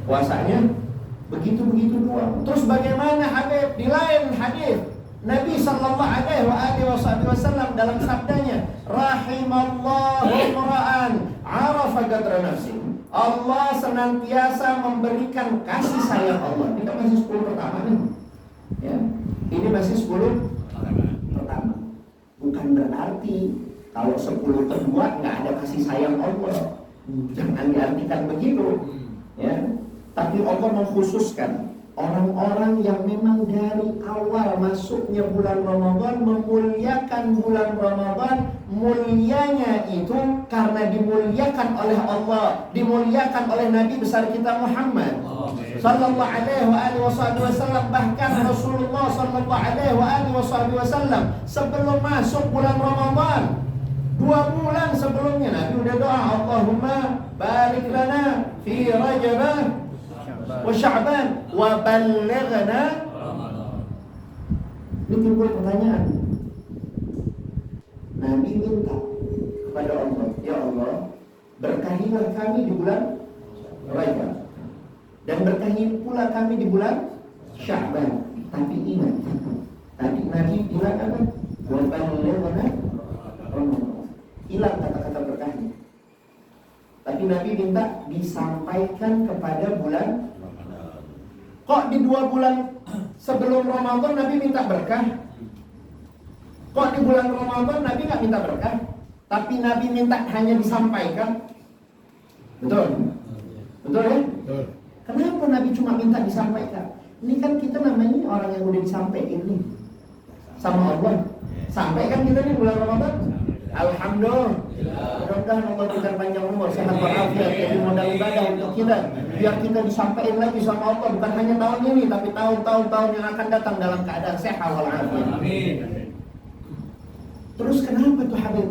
puasanya begitu-begitu doang. Terus bagaimana Habib? Di lain hadis Nabi sallallahu alaihi wasallam dalam sabdanya, rahimallahu imra'an arafa qadra nafsi. Allah senantiasa memberikan kasih sayang Allah. Kita masih 10 pertama nih. Ya. Ini masih 10 pertama. Bukan berarti kalau 10 kedua nggak ada kasih sayang Allah. Jangan diartikan begitu. Ya. Tapi Allah mengkhususkan orang-orang yang memang dari awal masuknya bulan Ramadan memuliakan bulan Ramadan. Mulianya itu karena dimuliakan oleh Allah, dimuliakan oleh Nabi besar kita Muhammad sallallahu alaihi wasallam. Bahkan Rasulullah sallallahu alaihi wasallam sebelum masuk bulan Ramadan 2 bulan sebelumnya Nabi udah doa, Allahumma barik lana fi Rajab wa Sya'ban wa ballighna. Ini timbul pertanyaan. Nabi minta kepada Allah, ya Allah, berkahilah kami di bulan Rajab dan berkahi pula kami di bulan Sya'ban. Tapi ingat, tadi Nabi bilang apa? Wa ballighna Ramadan. Hilang kata-kata berkahnya. Tapi Nabi minta disampaikan kepada bulan. Kok di 2 bulan sebelum Ramadan Nabi minta berkah? Kok di bulan Ramadan Nabi nggak minta berkah? Tapi Nabi minta hanya disampaikan. Betul? Betul ya? Betul. Kenapa Nabi cuma minta disampaikan? Ini kan kita namanya orang yang udah disampaikan nih sama Allah. Sampaikan kita nih bulan Ramadan. Alhamdulillah. Mudah-mudahan Allah berikan panjang umur, sehat walafiat, jadi modal ibadah untuk kita. Biar kita disampaikan lagi sama Allah, bukan hanya tahun ini, tapi tahun-tahun yang akan datang dalam keadaan sehat walafiat. Amin. Terus kenapa tuh Habib?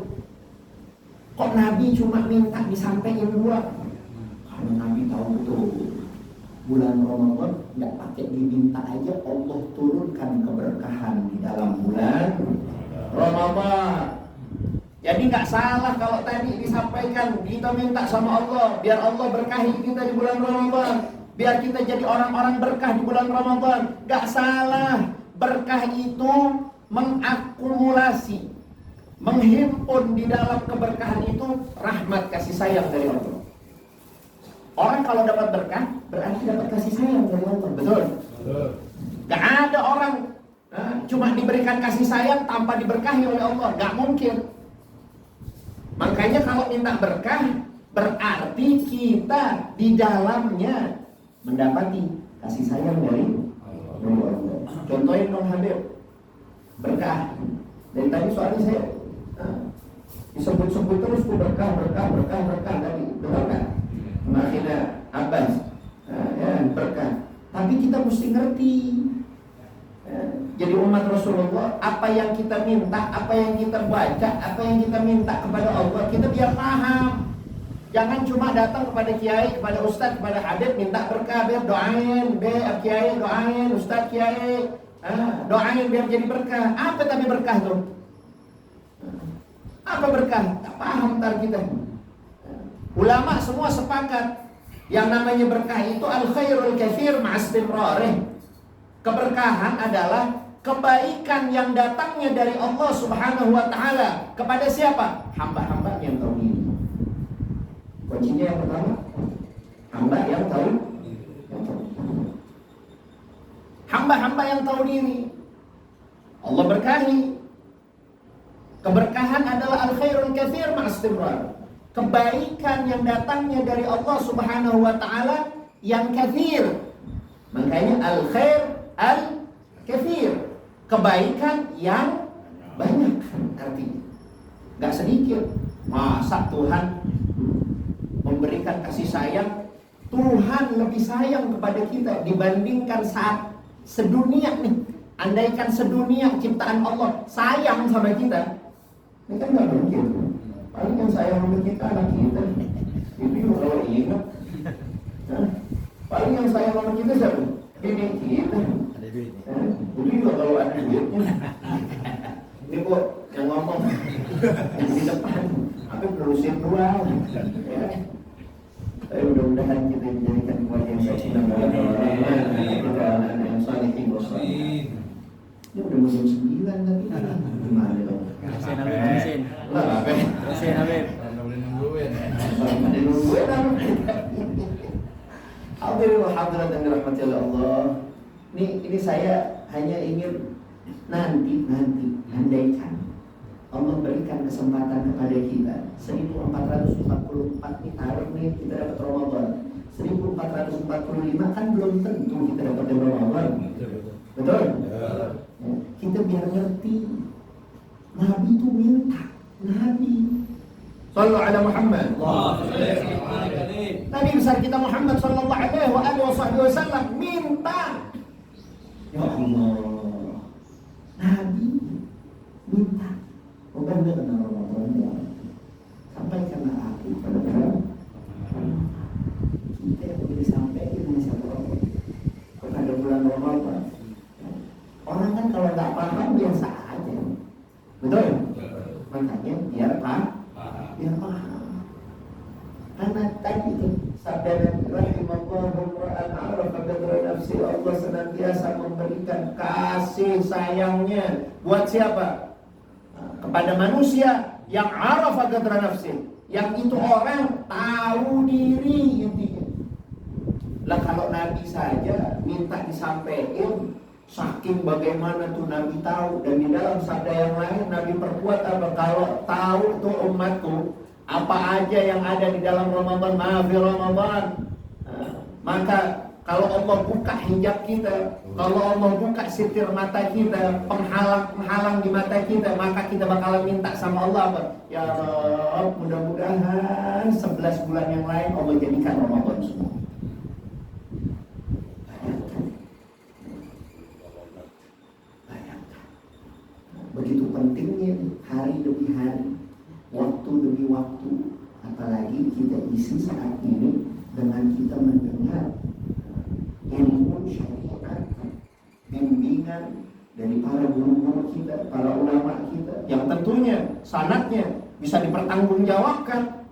Kok Nabi cuma minta disampaikan 2? Karena Nabi tahu betul bulan Ramadan nggak pakai diminta aja Allah turunkan keberkahan di dalam bulan Ramadan. Jadi nggak salah kalau tadi disampaikan kita minta sama Allah biar Allah berkahi kita di bulan Ramadan, biar kita jadi orang-orang berkah di bulan Ramadan. Nggak salah. Berkah itu mengakumulasi, menghimpun di dalam keberkahan itu rahmat kasih sayang dari Allah. Orang kalau dapat berkah berarti dapat kasih sayang dari Allah. Betul? Nggak ada orang cuma diberikan kasih sayang tanpa diberkahi oleh Allah. Nggak mungkin. Makanya kalau minta berkah berarti kita di dalamnya mendapati kasih sayang dari Allah. Contohin dong Habib, berkah. Dari tadi soalnya saya disebut-sebut terus tuh berkah tadi, betul kan? Makanya Abbas, berkah. Tapi kita mesti ngerti. Jadi umat Rasulullah, apa yang kita minta, apa yang kita baca, apa yang kita minta kepada Allah, kita biar paham. Jangan cuma datang kepada kiai, kepada ustadz, kepada habib minta berkah, biar doain, kiai doain, ustadz kiai, doain biar jadi berkah. Apa tapi berkah tuh? Apa berkah? Tak paham ntar kita. Ulama semua sepakat yang namanya berkah itu al khairul katsir ma'astimrarih. Keberkahan adalah kebaikan yang datangnya dari Allah Subhanahu wa taala kepada siapa? Hamba-hamba yang tahu diri. Kuncinya yang pertama, hamba yang tahu. Hamba-hamba yang tahu diri. Allah berkahi. Keberkahan adalah al-khairul katsir ma'astimrar. Kebaikan yang datangnya dari Allah Subhanahu wa taala yang katsir. Makanya al-khair al-katsir, kebaikan yang banyak artinya, nggak sedikit. Masa Tuhan memberikan kasih sayang? Tuhan lebih sayang kepada kita dibandingkan saat sedunia nih. Andaikan sedunia ciptaan Allah sayang sama kita, ini kan nggak mungkin. Paling yang sayang sama kita anak kita. Itu kalau ingat, paling yang sayang sama kita siapa? Ini kita. Itu juga kalau ada duitnya. Ini kok yang ngomong di depan, aku berusin doang. Ya. Tapi mudah-mudahan kita menjadikan keluarga yang baik. Ini udah mau jam 9 tapi gimana dong? Terusin Habib, terusin. Enggak apa-apa. Terusin Habib. Nungguin Alhamdulillah, hadirat yang dirahmati oleh Allah. Ini saya hanya ingin nanti andaikan Allah berikan kesempatan kepada kita 1444 nih tarik nih kita dapat Ramadan. 1445 kan belum tentu kita dapat Ramadan. Betul? Ya. Kita biar ngerti Nabi itu minta. Nabi Sallu ala Muhammad. Nabi besar kita Muhammad sallallahu alaihi wasallam minta. Ya Allah. Nabi minta. Bukan dia kenal Ramadan. Sampaikanlah aku pada kita yang boleh sampaikan dengan siapa Allah kepada bulan Ramadan. Orang kan kalau nggak paham biasa aja. Betul? Makanya biar paham. Karena tadi itu sabda Nabi rahimahullah al-arafa qadra nafsi, Allah senantiasa memberikan kasih sayangnya buat siapa? Kepada manusia yang arafa qadra nafsi, yang itu orang tahu diri intinya. Lah kalau Nabi saja minta disampaikan, saking bagaimana tuh Nabi tahu. Dan di dalam sabda yang lain Nabi perkuat apa? Kalau tahu tuh umatku apa aja yang ada di dalam Ramadan, maafir Ramadan, maka kalau Allah buka hijab kita, kalau Allah buka sitir mata kita, penghalang di mata kita, maka kita bakalan minta sama Allah apa? Ya Rabb, mudah-mudahan 11 bulan yang lain Allah jadikan Ramadan semua. Begitu pentingnya hari demi hari, waktu demi waktu, apalagi kita isi saat ini dengan kita mendengar ilmu syariat, bimbingan dari para guru-guru kita, para ulama kita, yang tentunya sanadnya bisa dipertanggungjawabkan,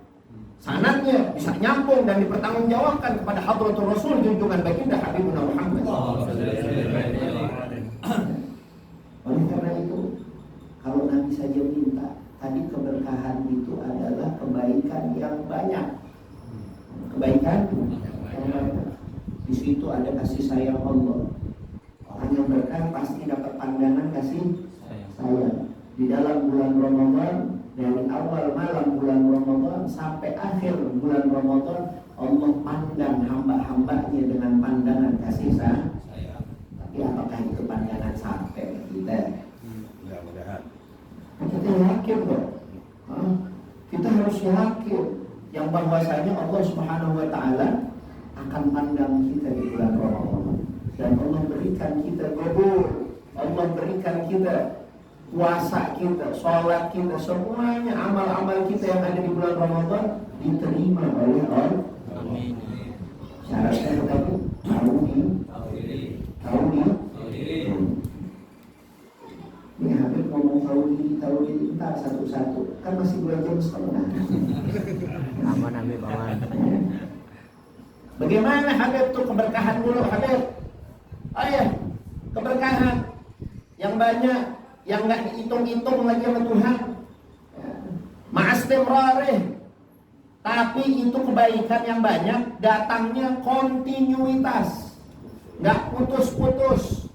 sanadnya bisa nyambung dan dipertanggungjawabkan kepada Hadratul Rasul junjungan baginda Habibuna Muhammad. Oleh karena itu, kalau Nabi saja minta, tadi keberkahan itu adalah kebaikan yang banyak. Kebaikan yang banyak. Di situ ada kasih sayang Allah. Orang yang berkah pasti dapat pandangan kasih sayang. Di dalam bulan Ramadan, dari awal malam bulan Ramadan sampai akhir bulan Ramadan, Allah pandang hamba-hambanya dengan pandangan kasih sayang. Tapi apakah itu pandangan sampai kita? Mudah-mudahan. Kita yakin dong. Kita harus yakin yang bahwasanya Allah Subhanahu wa taala akan pandang kita di bulan Ramadan. Dan Allah berikan kita qabul. Allah berikan kita puasa kita, sholat kita, semuanya amal-amal kita yang ada di bulan Ramadan diterima oleh Allah. Amin. Syaratnya tadi tahu diri. Ini Habib ngomong tahu diri entar satu-satu. Kan masih 2 jam setengah. Aman Habib, aman. Bagaimana Habib tuh keberkahan dulu Habib? Ayah, keberkahan yang banyak, yang nggak dihitung-hitung lagi sama Tuhan. Ma'astimrarih. Tapi itu kebaikan yang banyak, datangnya kontinuitas, nggak putus-putus.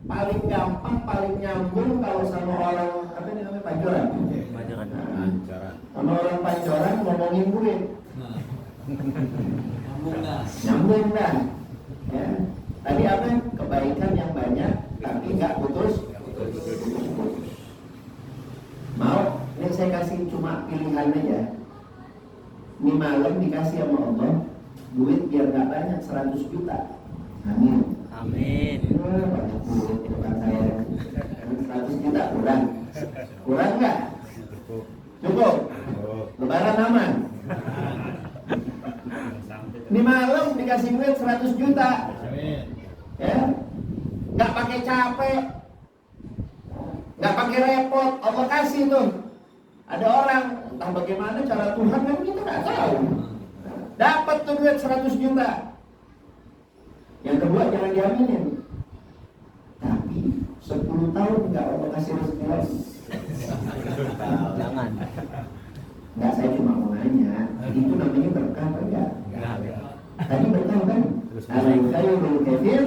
Paling gampang, paling nyambung kalau sama orang apa ini namanya pancoran. Sama orang pancoran ngomongin duit. Nyambung dah. Ya. Tadi apa? Kebaikan yang banyak, tapi nggak putus. Mau? Ini saya kasih cuma pilihan aja. Ini malam dikasih sama Allah duit biar nggak banyak 100 juta. Amin. Amin. Banyak duit itu kan saya. 100 juta kurang. Kurang nggak? Cukup. Lebaran aman. Ini malam dikasih duit 100 juta. Ya, nggak pakai capek, nggak pakai repot, Allah kasih tuh. Ada orang entah bagaimana cara Tuhan kan kita nggak tahu. Dapat tuh duit 100 juta. Yang kedua jangan diaminin. Tapi 10 tahun nggak Allah kasih rezeki lagi. Jangan. Nggak, saya cuma mau nanya, itu namanya berkah apa enggak? Tadi berkah kan? Al-khairul katsir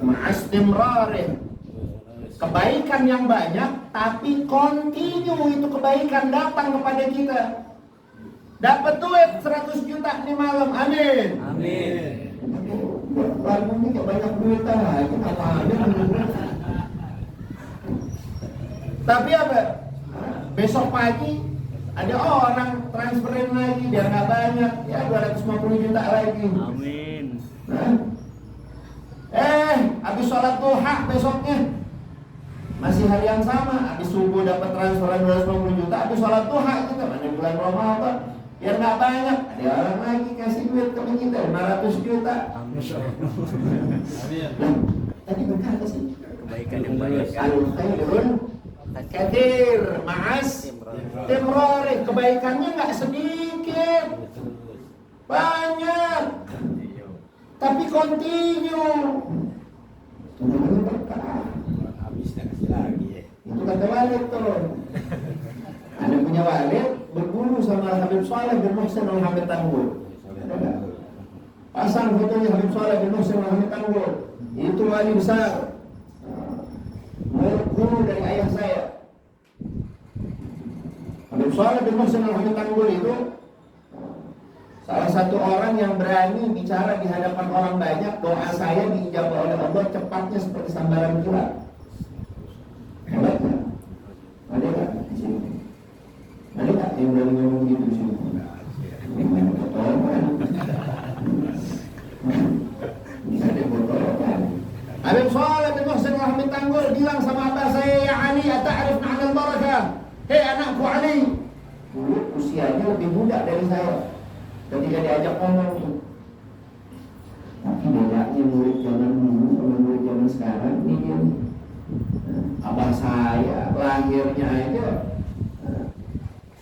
ma'astimrarih. Kebaikan yang banyak tapi kontinu itu kebaikan datang kepada kita. Dapat duit 100 juta di malam, amin. Amin. Lalu ini kayak banyak duit aja, apa aja. Tapi apa? Besok pagi ada orang transferin lagi, biar nggak banyak, ya 250 juta lagi. Amin. Nah, habis sholat duha besoknya masih hari yang sama, habis subuh dapat transferan 250 juta, habis sholat duha kita mana bulan Ramadan, biar nggak banyak, ada orang lagi kasih duit ke kita 500 juta. Amin. Nah, tadi berkah apa sih? Kebaikan yang banyak. Al-khairul katsir ma'as timrarih. Kebaikannya nggak sedikit, banyak, tapi kontinu. Itu namanya berkah. Habisnya kasih lagi ya. Itu kata Walid tuh. Ada punya Walid berguru sama Habib Saleh bin Muhsin Al-Hamid Tanggul. Ada nggak? Pasang fotonya Habib Saleh bin Muhsin Al-Hamid Tanggul. Itu wali besar, guru dari ayah saya. Habib Saleh bin Muhsin Al-Hamid Tanggul itu salah satu orang yang berani bicara di hadapan orang banyak. Doa saya diijabah oleh Allah cepatnya seperti sambaran kilat. Hebat nggak? Ada nggak di sini? Ada nggak yang berani ngomong gitu di sini? Bisa ada botolan. Habib Saleh bin Muhsin Al-Hamid Tanggul bilang sama abah saya, ya Ali, ata'rif ma'anal barakah? Hei anakku Ali. Dulu usianya lebih muda dari saya. Ketika diajak ngomong, tapi bedanya murid zaman dulu sama murid zaman sekarang ini. Abah saya lahirnya aja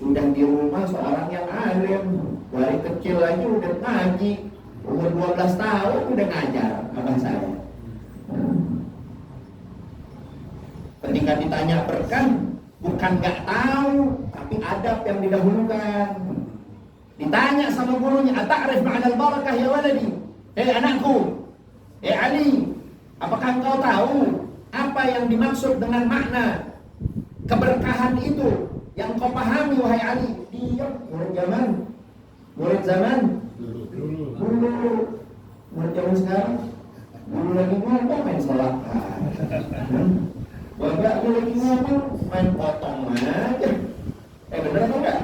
sudah di rumah seorang yang alim, dari kecil aja udah ngaji, umur 12 tahun udah ngajar abah saya. Ketika ditanya berkah, bukan nggak tahu, tapi adab yang didahulukan. Ditanya sama gurunya, ata'rif ma'anal barakah ya waladi? Hei anakku, hei Ali, apakah engkau tahu apa yang dimaksud dengan makna keberkahan itu? Yang kau pahami wahai Ali? Diam, murid zaman dulu, murid zaman sekarang. Dulu lagi ngomong main sholat, wajah lagi ngomong main potong aja. Bener apa enggak?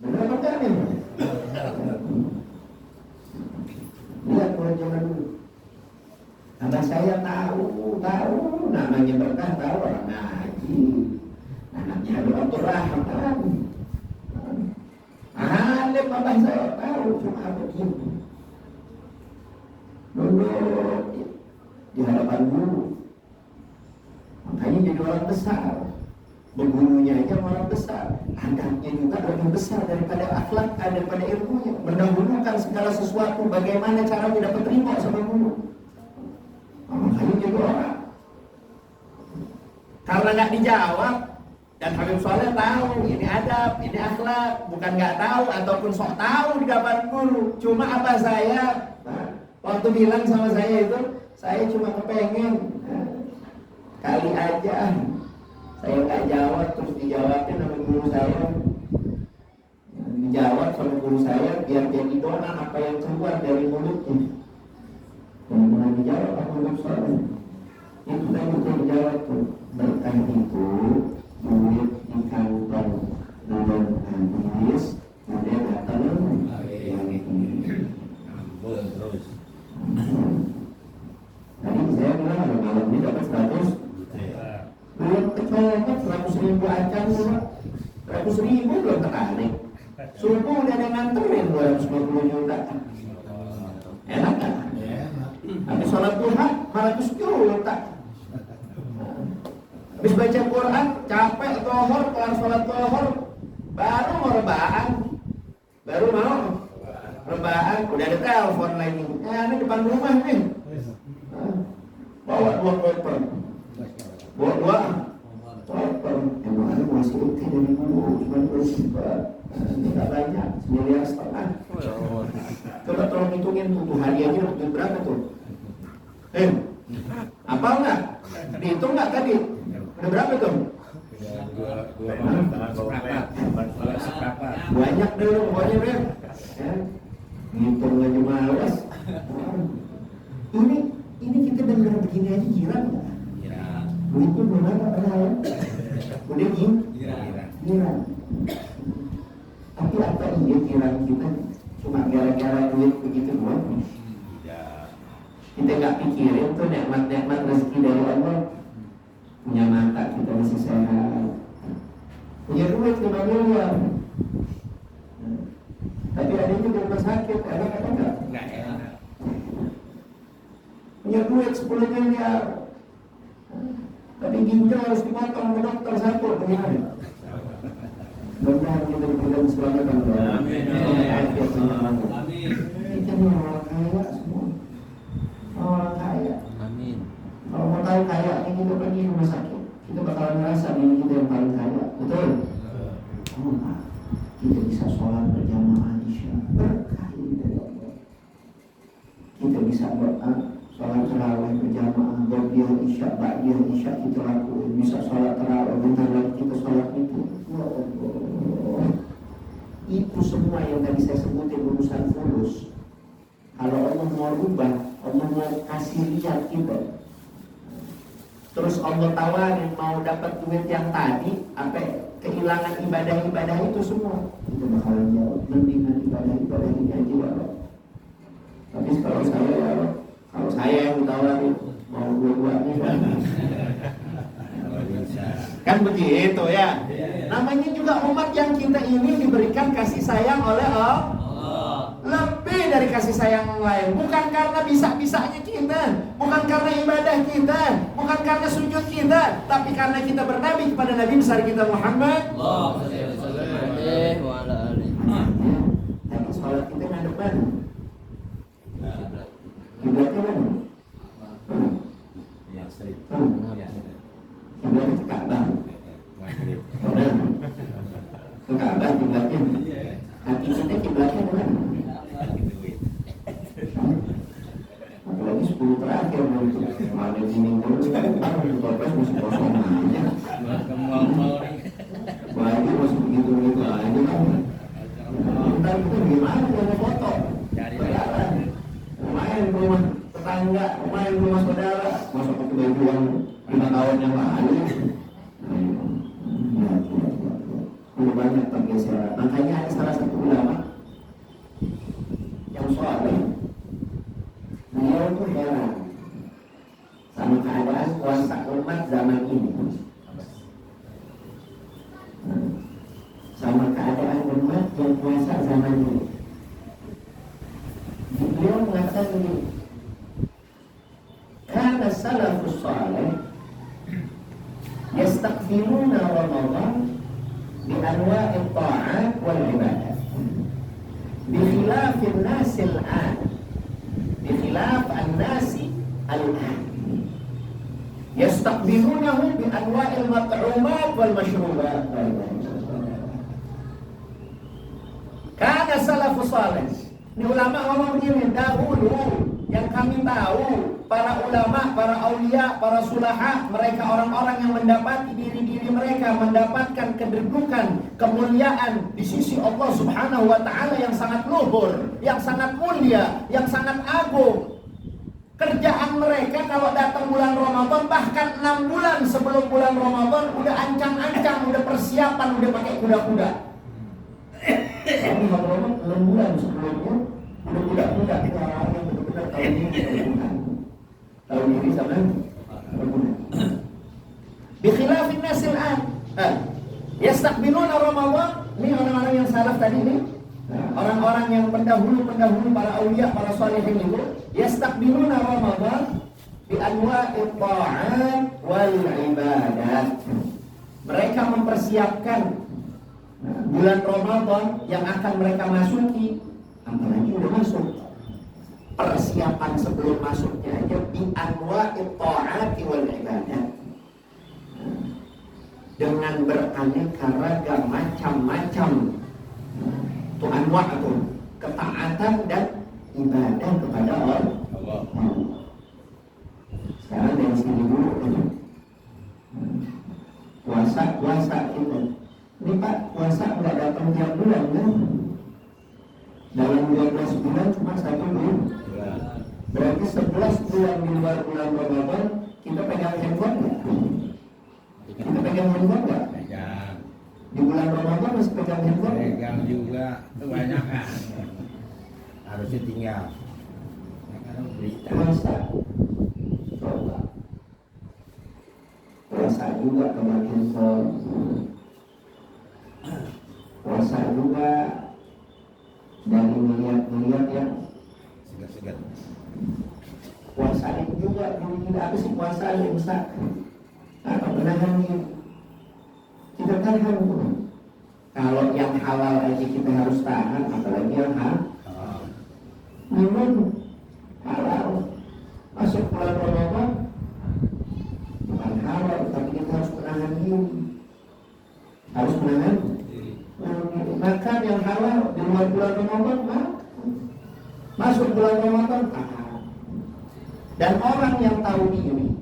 Bener apa enggak nih? Lihat murid zaman dulu. Karena saya tahu namanya berkah, tahu orang ngaji, anaknya Abdul Rahman, alim abah saya tahu, cuma begini, duduk di hadapan guru, makanya jadi orang besar, bergurunya aja orang besar, adabnya juga lebih besar daripada akhlak, daripada ilmunya, mendahulukan segala sesuatu, bagaimana caranya dapat terima sama guru. Makanya jadi orang. Karena nggak dijawab, dan Habib Saleh tahu ini adab, ini akhlak, bukan nggak tahu ataupun sok tahu di depan guru. Cuma apa saya waktu bilang sama saya itu, saya cuma kepengen kali aja saya nggak jawab terus dijawabin sama guru saya, dijawab sama guru saya biar jadi doa apa yang keluar dari mulutnya. Dan pernah dijawab apa Habib Saleh? Itu tadi saya dijawab tuh, berkah itu duit di kantong belum habis, kemudian datang yang ini. Terus. Tadi saya bilang ada malam ini dapat 100. Belum kecolongan 100.000 acan dulu, 100.000 belum tertarik. Subuh udah ada nganterin 250 juta. Enak kan? Habis sholat duha 500 juta. Habis baca Quran capek zuhur, kelar sholat zuhur baru mau rebahan, udah ada telepon lagi. Ini depan rumah nih, bawa 2 koper. Bawa kotor. Emang ada masih oke dari dulu, cuma bersifat tidak banyak, 1,5 miliar. Coba tolong hitungin tuh hadiahnya duit berapa tuh? Apa enggak? Dihitung enggak tadi? Udah berapa tuh? Banyak dulu pokoknya Ber. Ya. Ngitung aja malas. Ini kita dengar begini aja girang nggak? Duitnya belum ada padahal. Udah girang. Tapi apa iya girang kita cuma gara-gara duit begitu doang? Kita nggak pikirin tuh nikmat-nikmat rezeki dari Allah. Punya mata kita masih sehat, punya duit 5 miliar. Tapi ada juga rumah sakit, ada enggak? Punya duit 10 miliar, tapi ginjal harus dipotong ke dokter satu, bagaimana? Mudah-mudahan kita diberikan keselamatan. Amin. Kita ini orang kaya semua, orang kaya. Amin. Kalau mau tahu kaya, ini kita pergi rumah sakit, kita bakalan ngerasa diri kita yang paling kaya, betul? Kita bisa sholat berjamaah isya, berkah ini dari Allah. Kita bisa doa, sholat tarawih berjamaah, ba'diyah isya, kita lakuin. Bisa sholat tarawih, bentar lagi kita sholat itu. Ya Allah, itu semua yang tadi saya sebutin urusan fulus. Kalau Allah mau rubah, Allah mau kasih lihat kita. Terus Allah tawarin mau dapat duit yang tadi, apa kehilangan ibadah-ibadah itu semua. Itu bakalan jawab, mendingan ibadah-ibadah ini aja ya Allah. Tapi kalau saya yang ditawarin mau dua-duanya kan begitu ya. Namanya juga umat yang kita ini diberikan kasih sayang oleh Allah. Lebih dari kasih sayang yang lain. Bukan karena bisa-bisanya kita, bukan karena ibadah kita, bukan karena sujud kita, tapi karena kita bernabi kepada Nabi besar kita Muhammad. Tapi sholat kita ngadep mana? Kiblatnya mana? Yang sering. Kiblatnya ke Ka'bah. Ke Ka'bah kiblatnya. Hati kita kiblatnya mana? Apalagi 10 terakhir mana jining terus topes masih kosong aja. Baju masih begitu-begitu aja kan. Ntar itu gimana kalau foto? Saudara main ke rumah tetangga, main ke rumah saudara, masuk ke baju yang 5 tahun yang lalu. Udah banyak pergeseran. Makanya ada salah satu ulama yang soleh, beliau tuh heran sama keadaan kuasa umat zaman ini, sama keadaan umat yang kuasa zaman ini. Beliau mengatakan begini, kana salafus salih yastakfiruna Ramadan bi anwa'it ta'at wal ibadah bikhilafin nasil an, bikhilaf an-nasi al-an yastaqbilunahu bi anwa'il mat'umat wal mashrubat. Kana salafus salih. Ini ulama ngomong begini, dahulu yang kami tahu, para ulama, para aulia, para sulaha, mereka orang-orang yang mendapati diri-diri mereka mendapatkan kedudukan, kemuliaan di sisi Allah Subhanahu wa ta'ala yang sangat luhur, yang sangat mulia, yang sangat agung. Kerjaan mereka kalau datang bulan Ramadan, bahkan 6 bulan sebelum bulan Ramadan udah ancang-ancang, udah persiapan, udah pakai kuda-kuda. Tapi Ramadan 6 bulan sebelumnya udah kuda-kuda, itu orang yang benar-benar tahun ini tahun ini sama kuda. Bikhilafin nasil an, yastaqbiluna Ramadan. Ini orang-orang yang salaf tadi ini, orang-orang yang pendahulu para aulia, para salihin itu, yastaqbiluna Ramadan bi anwa'it ta'at wal ibadat. Mereka mempersiapkan bulan Ramadan yang akan mereka masuki, apalagi udah masuk. Persiapan sebelum masuknya aja bi anwa'it ta'at wal ibadat. dengan beraneka ragam macam-macam itu anwa itu ketaatan dan ibadah kepada Allah. Sekarang dari sini dulu puasa kita. Ini Pak, puasa nggak datang tiap bulan kan? Dalam 12 bulan cuma 1 bulan. Berarti 11 bulan di luar bulan Ramadan kita pegang handphone nggak? Kita pegang handphone nggak? Pegang. Di bulan Ramadan masih pegang handphone? Pegang juga kebanyakan. Harusnya tinggal. Kadang berita. Puasa, coba. Puasa juga pegang handphone. Puasa juga dari melihat yang Segar-segar. puasa itu juga dulu apa sih puasa yang besar? Apa menahan diri? Kita tahan tuh. Kalau yang halal aja kita harus tahan, apalagi yang minum halal. Masuk bulan Ramadan bukan halal, tapi kita harus menahan diri. Harus menahan diri. Makan yang halal di luar bulan Ramadan, masuk bulan Ramadan tahan. Dan orang yang tahu diri,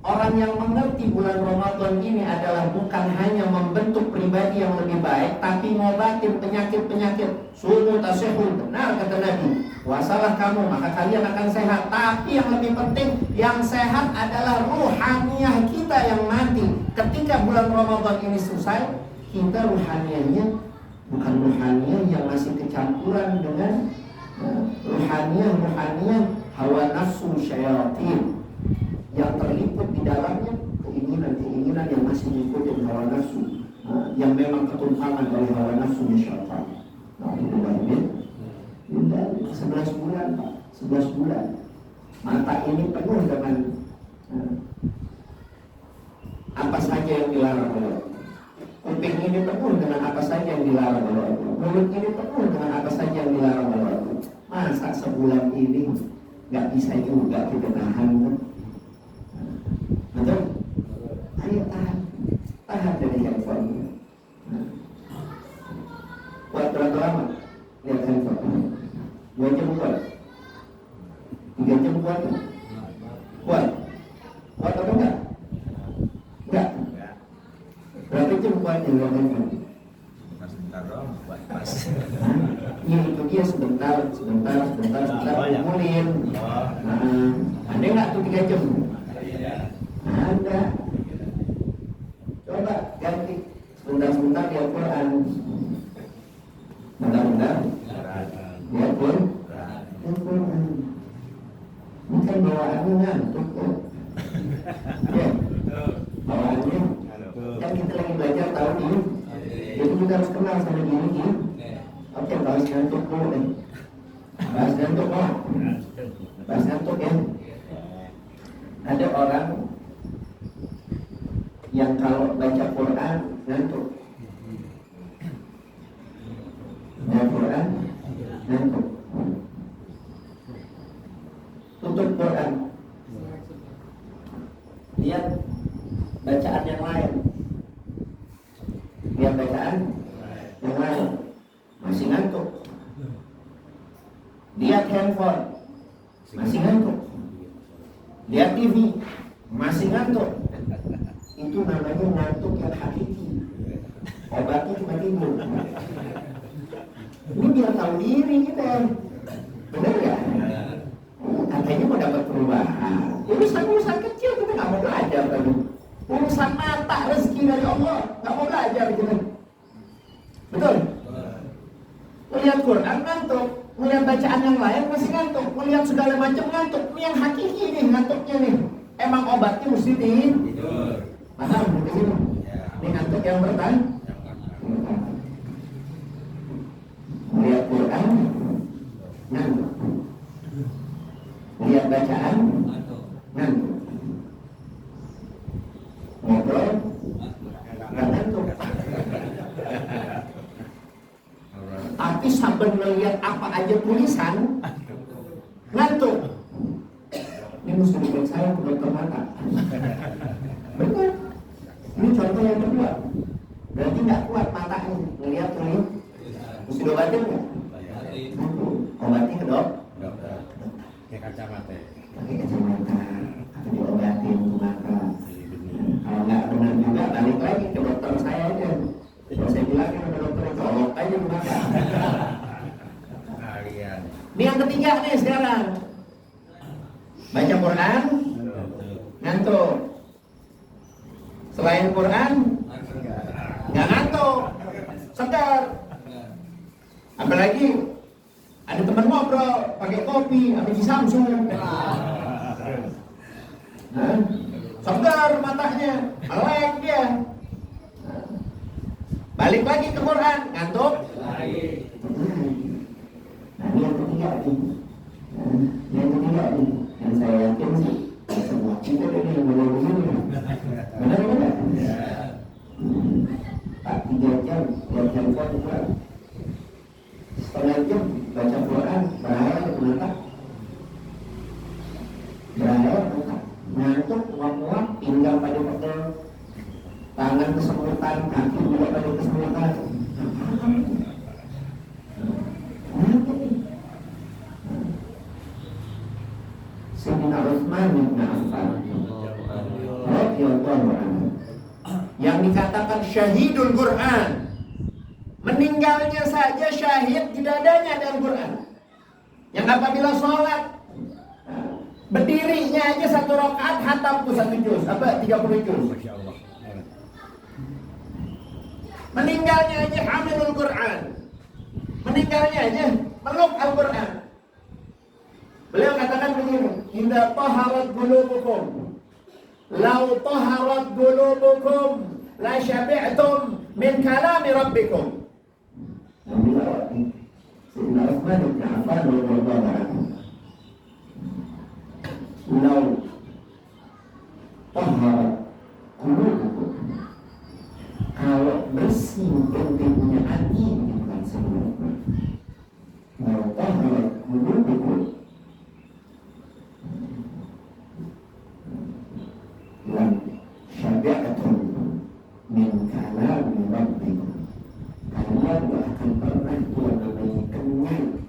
orang yang mengerti bulan Ramadan ini adalah bukan hanya membentuk pribadi yang lebih baik, tapi ngobatin penyakit-penyakit. Sumu tasihun, benar kata Nabi. Puasalah kamu, maka kalian akan sehat. Tapi yang lebih penting, yang sehat adalah ruhaniyah kita yang mati. Ketika bulan Ramadan ini selesai, kita ruhaniyahnya bukan ruhaniyah yang masih kecampuran dengan ruhaniyah hawa nafsu syayatin yang terliput di dalamnya keinginan-keinginan yang masih mengikuti hawa nafsu, yang memang ketumpahan dari hawa nafsu syaitan. Nah, itu sudah 11 bulan Pak, 11 bulan. Mata ini penuh dengan apa saja yang dilarang oleh Allah. Kuping ini penuh dengan apa saja yang dilarang oleh Allah. Mulut ini penuh dengan apa saja yang dilarang oleh Allah. Masa sebulan ini nggak bisa juga kita tahan kan? Betul? Ayo tahan dari handphone. Buat berapa lama? Lihat handphone. 2 jam kuat? 3 jam kuat? Kuat? Kuat atau enggak? Enggak? Berapa jam kuat yang lihat handphone? Sebentar dong, buat pas. Ya itu dia sebentar kumpulin. Ada nggak tuh 3 jam? Ada. Coba ganti sebentar di Al-Quran. Bentar. Ya pun. Al-Quran. Bukan bawaannya ngantuk kok. Ya. Bawaannya. Kan kita lagi belajar tahun ini. Jadi kita harus kenal sama diri. Oke, bahas ngantuk dulu deh. Bahas ngantuk lah. Bahas ngantuk ya. Ada orang yang kalau baca Quran ngantuk. Baca Quran ngantuk. Tutup Quran. Lihat bacaan yang lain. Lihat bacaan yang lain. Masih ngantuk. Lihat handphone, masih ngantuk. Lihat TV, masih ngantuk. Itu namanya ngantuk yang hakiki. Obatnya cuma tidur. Ini biar tahu diri kita. Benar ya? Katanya mau dapat perubahan. Urusan kecil kita nggak mau belajar tadi. Urusan mata rezeki dari Allah nggak mau belajar kita. Betul? Melihat Quran ngantuk, melihat bacaan yang lain masih ngantuk, melihat segala macam ngantuk. Ini yang hakiki nih ngantuknya nih. Emang obatnya mesti tidur. Paham di sini? Ini ngantuk yang pertama. Melihat Quran ngantuk, melihat bacaan ngantuk, ngobrol nggak ngantuk. Tapi sambil melihat apa aja tulisan ngantuk. Ini mesti diperiksa ke dokter mata. Benar. Ini contoh contoh yang kedua, berarti nggak kuat matanya ngelihat tuh, mesti diobatin nggak? Obatnya ke dokter kayak kacamata pakai kacamata atau diobatin ke mata. Kalau nggak benar juga balik lagi ke dokter saya aja. Kalau saya bilang sama dokter itu colok aja ke mata. kalian Ini yang ketiga nih sekarang, baca Quran ngantuk. Selain Quran nggak ngantuk, segar. Apalagi ada teman ngobrol pakai kopi sama si Samsung. Nah, segar matanya, melek dia. Balik lagi ke Quran, ngantuk. Nah, ini yang ketiga nih. Yang ketiga nih, yang saya yakin sih semua kita ini yang boleh begini. Benar benar. Pak 3 jam buat handphone juga. Setengah jam baca Quran, beraya mata. Beraya mata. Ngantuk, muak-muak, pinggang pada pegel, tangan kesemutan, kaki juga pada kesemutan. Sayyidina Utsman bin Affan radhiyallahu anhu yang dikatakan syahidul Quran, meninggalnya saja syahid di dadanya dan Quran. Yang apabila sholat berdirinya aja 1 rakaat hatam tuh 1 juz, 30 juz. Masya Allah. Meninggalnya aja hamilul Quran, meninggalnya aja meluk Al-Quran. Beliau katakan begini, "Idza taharat qulubukum, law taharat qulubukum la syabi'tum min kalami rabbikum." Sayyidina Utsman bin Affan radhiyallahu anhu, "Law taharat qulubukum." Kalau bersih bentuknya hati, bukan sebenarnya. Law taharat qulubukum lam syabi'atum min kalami rabbikum. Kalian gak akan pernah Tuhan namanya kenyang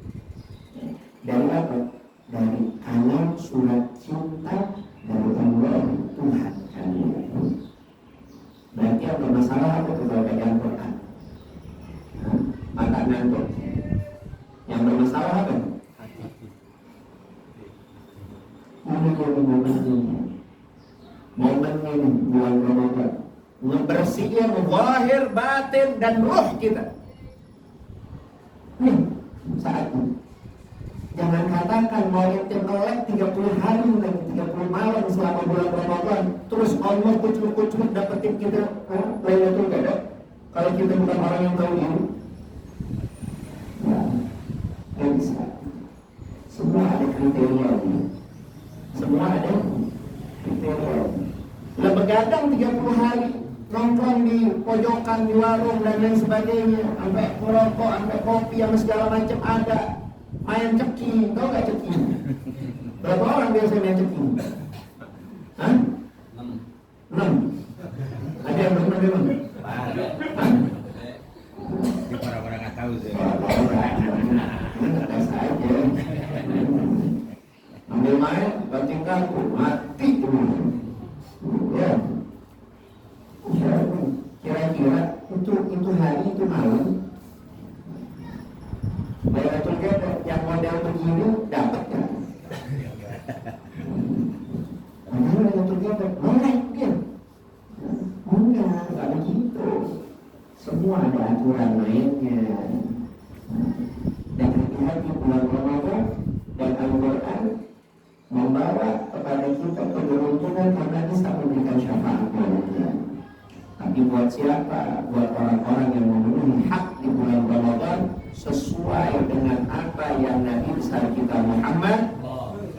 dari apa? Dari kalam surat cinta dari Allah Tuhan kalian. Berarti yang bermasalah apa? Kalau pegang Quran mata ngantuk. Yang bermasalah apa? Ini momen ini bulan Ramadan, ngebersihin zahir, batin dan ruh kita. Nih saatnya. Jangan katakan mau itu melek 30 hari lagi 30 malam selama bulan Ramadan, terus Allah kucuk-kucuk dapetin kita Lailatul Qadar. Kalau kita bukan orang yang tahu ini, nggak bisa. Semua ada kriterianya. Semua ada kriteria. Lah begadang 30 hari, nongkrong di pojokan, di warung dan lain sebagainya, sampai merokok, sampai kopi, yang segala macam ada. Main ceki, tau gak ceki? Berapa orang biasa main ceki? Hah? 6. Ada yang benar-benar? Hah? Ini orang-orang nggak tahu sih. Tes aja. Ambil main, banting kartu, mati dulu. Ya. Kira-kira itu hari, itu malam. Lailatul Qadar yang model begini dapat kan? Padahal Lailatul Qadar melek dia. Enggak begitu. Semua ada aturan mainnya. Dan hati-hati bulan Ramadan dan Al-Quran membawa kepada kita keberuntungan karena bisa memberikan syafaat kepada. Tapi buat siapa? Buat orang-orang yang memenuhi hak di bulan Ramadan sesuai dengan apa yang Nabi besar kita Muhammad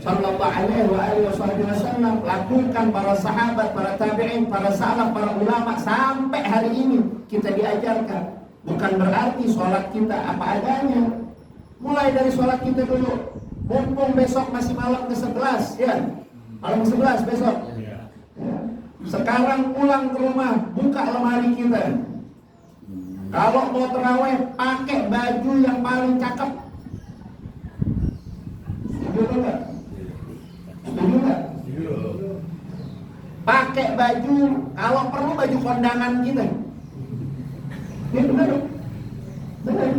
Sallallahu Alaihi Wasallam lakukan, para sahabat, para tabi'in, para salaf, para ulama sampai hari ini kita diajarkan. Bukan berarti sholat kita apa adanya. Mulai dari sholat kita dulu. Mumpung besok masih malam ke-11 ya. Malam ke-11 besok. Ya. Sekarang pulang ke rumah, buka lemari kita. Kalau mau terawih, pakai baju yang paling cakep. Setuju nggak? Setuju nggak? Pakai baju, kalau perlu baju kondangan kita. Ya benar, benar.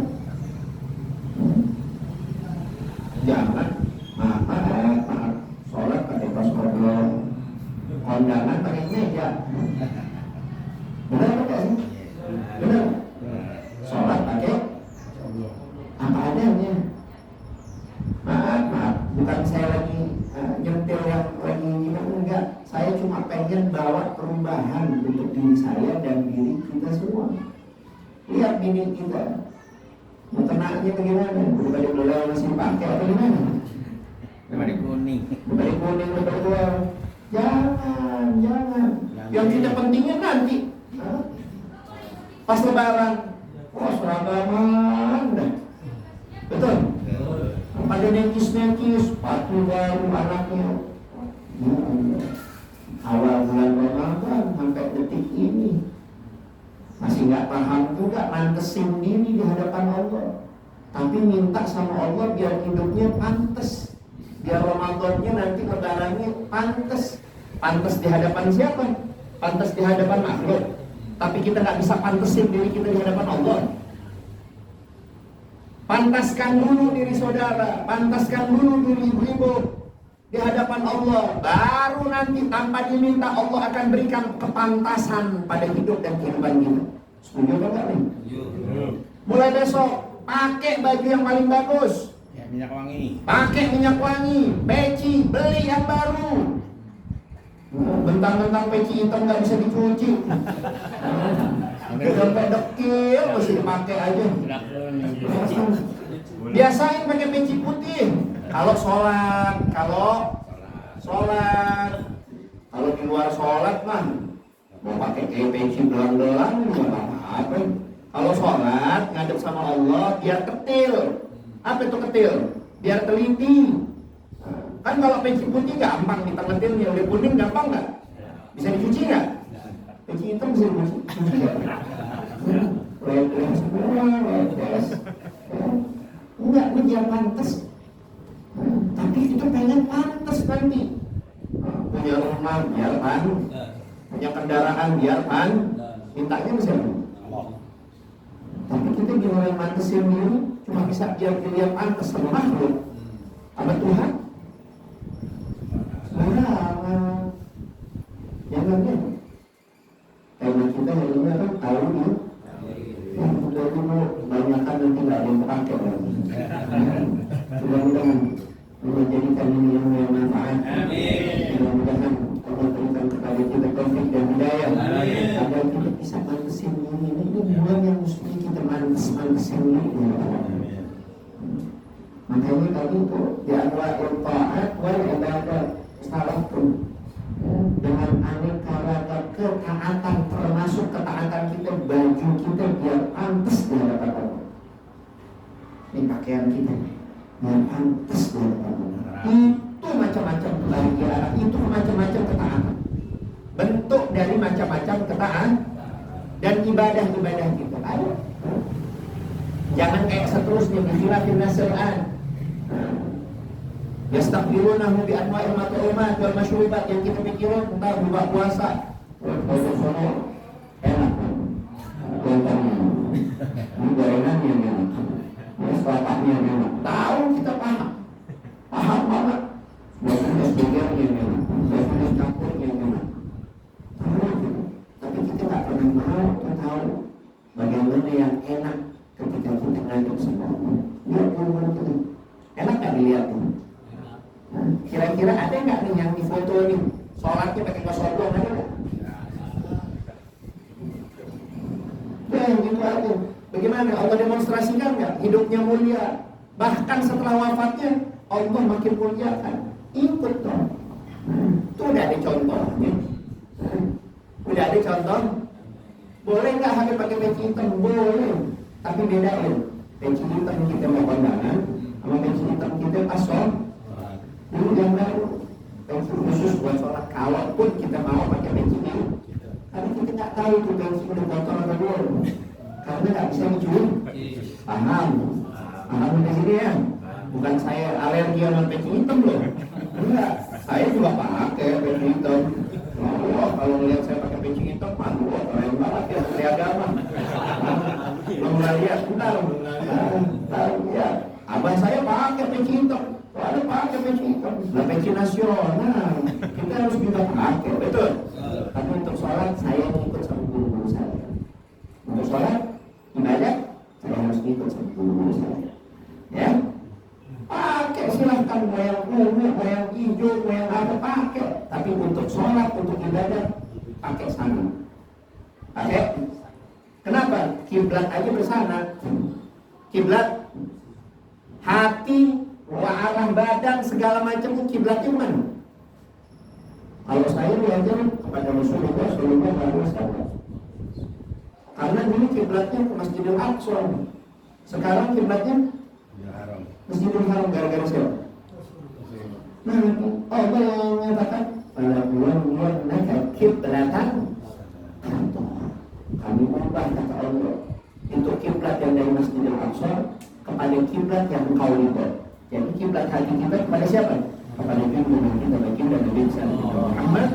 Jangan, maaf, sholat pakai tas kodok, kondangan pakai meja. Benar apa sih? Benar. Sholat pakai apa adanya. Maaf, bukan saya lagi nyentil yang lagi enggak. Saya cuma pengen bawa perubahan untuk diri saya dan diri kita semua. Lihat bini kita, mau kenaknya bagaimana? Berbalik belah masih pakai atau gimana? Berbalik kuning. Berbalik kuning, berbalik belah. Jangan. Yang kita pentingnya nanti. Pas lebaran, seragaman dah. Betul? Pada nekis-nekis, sepatu baru anaknya. Awal bulan Ramadan sampai detik ini masih nggak paham juga mantesin diri di hadapan Allah. Tapi minta sama Allah biar hidupnya pantas, biar Ramadannya nanti lebarannya pantas. Pantas di hadapan siapa? Pantas di hadapan makhluk. Tapi kita nggak bisa pantesin diri kita di hadapan Allah. Pantaskan dulu diri saudara, pantaskan dulu diri ibu-ibu di hadapan Allah. Baru nanti tanpa diminta Allah akan berikan kepantasan pada hidup dan kehidupan kita. Setuju apa enggak nih? Mulai besok pakai baju yang paling bagus. Ya, minyak wangi. Pakai minyak wangi, peci, beli yang baru. Bentang-bentang peci hitam nggak bisa dicuci. Sampai dekil masih dipakai aja. Biasain pakai peci putih. Kalau sholat, kalau di luar sholat mah mau pakai peci belang-belang nggak apa-apa. Kalau sholat ngadep sama Allah biar ketil. Apa itu ketil? Biar teliti. Kan kalau peci putih gampang ditengetin, udah kuning gampang nggak? Bisa dicuci nggak? Peci hitam bisa dicuci nggak? Enggak, ini biar pantas. Tapi kita pengen pantas nanti. Punya rumah biar punya kendaraan biar mintanya bisa. Tapi kita gimana pantesin diri cuma bisa biar dilihat pantas sama makhluk. Sama Tuhan. Jangan. Karena kita hari ini kan tahu nih. Yang udah dulu banyakkan nanti nggak ada yang pakai lagi. Mudah-mudahan menjadikan ini yang bermanfaat. Mudah-mudahan Allah berikan kepada kita taufik dan hidayah agar kita bisa mantesin ini bulan yang mesti kita mantesin ini. Makanya tadi itu di anwa'il ta'at wal ibadah salahun dengan aneka ragam ketaatan, termasuk ketaatan kita, baju kita biar pantas di hadapan Allah. Ini pakaian kita biar pantas di hadapan Allah. Itu macam-macam kebahagiaan, itu macam-macam ketaatan. Bentuk dari macam-macam ketaatan dan ibadah-ibadah kita. Ayo. Jangan kayak seterusnya bikhilafin nasr'an. Yastaqbilunahu bi anwa'il mat'umat wal masyrubat, yang kita pikirin tentang buka puasa. Sono enak. Gorengannya enak. Bapaknya enak. Tahu kita paham banget. Biasanya speakernya enak. Biasanya campurnya enak. Tapi kita tak pernah tahu bagaimana yang enak ketika kita ngaduk sama Allah. Lihat yang itu. Enak gak dilihat tuh? Kira-kira ada nggak nih yang di foto nih sholatnya pakai kaos oblong, ada nggak? Ya gitu aja. Bagaimana Allah demonstrasikan nggak hidupnya mulia? Bahkan setelah wafatnya Allah makin muliakan. Ikut dong. Itu udah ada contohnya. Udah ada contoh. Boleh nggak Habib pakai peci hitam? Boleh. Tapi bedain. Peci hitam kita mau kondangan sama peci hitam kita pasol. Dulu yang baru peci khusus buat sholat. Kalaupun kita mau pakai peci ini tahu itu bensin udah kotor atau belum, karena nggak bisa mencium. Paham di sini ya. Bukan saya alergi sama peci hitam loh. Enggak, saya juga pakai peci hitam. Oh, kalau lihat saya pakai peci hitam, aduh, keren banget ya dari agama. Belum lihat, tahu ya. Abah saya pakai peci hitam. Ada pakai peci hitam. Nah, peci nasional. Kita harus juga pakai, betul. Tapi untuk sholat saya ikut sama guru-guru saya. Untuk sholat ibadah saya harus ikut sama guru-guru saya. Ya. Pakai silahkan, mau yang ungu, mau yang hijau, mau yang apa pakai. Tapi untuk sholat, untuk ibadah pakai sana. Pakai. Kenapa? Kiblat aja bersana. Kiblat, hati, arah badan, segala macam kiblatnya mana? Kalau saya belajar kepada Rasulullah Sallallahu Alaihi Wasallam. Karena dulu kiblatnya ke Masjidil Aqsa. Sekarang kiblatnya Masjidil Haram, gara-gara siapa? Nah, Allah yang mengatakan pada bulan-bulan mereka kiblatan kantor. Kami ubah kata Allah untuk kiblat yang dari Masjidil Aqsa kepada kiblat yang engkau ridho. Jadi kiblat hati kita kepada siapa? Kepada kiblat kita, baginda Nabi Muhammad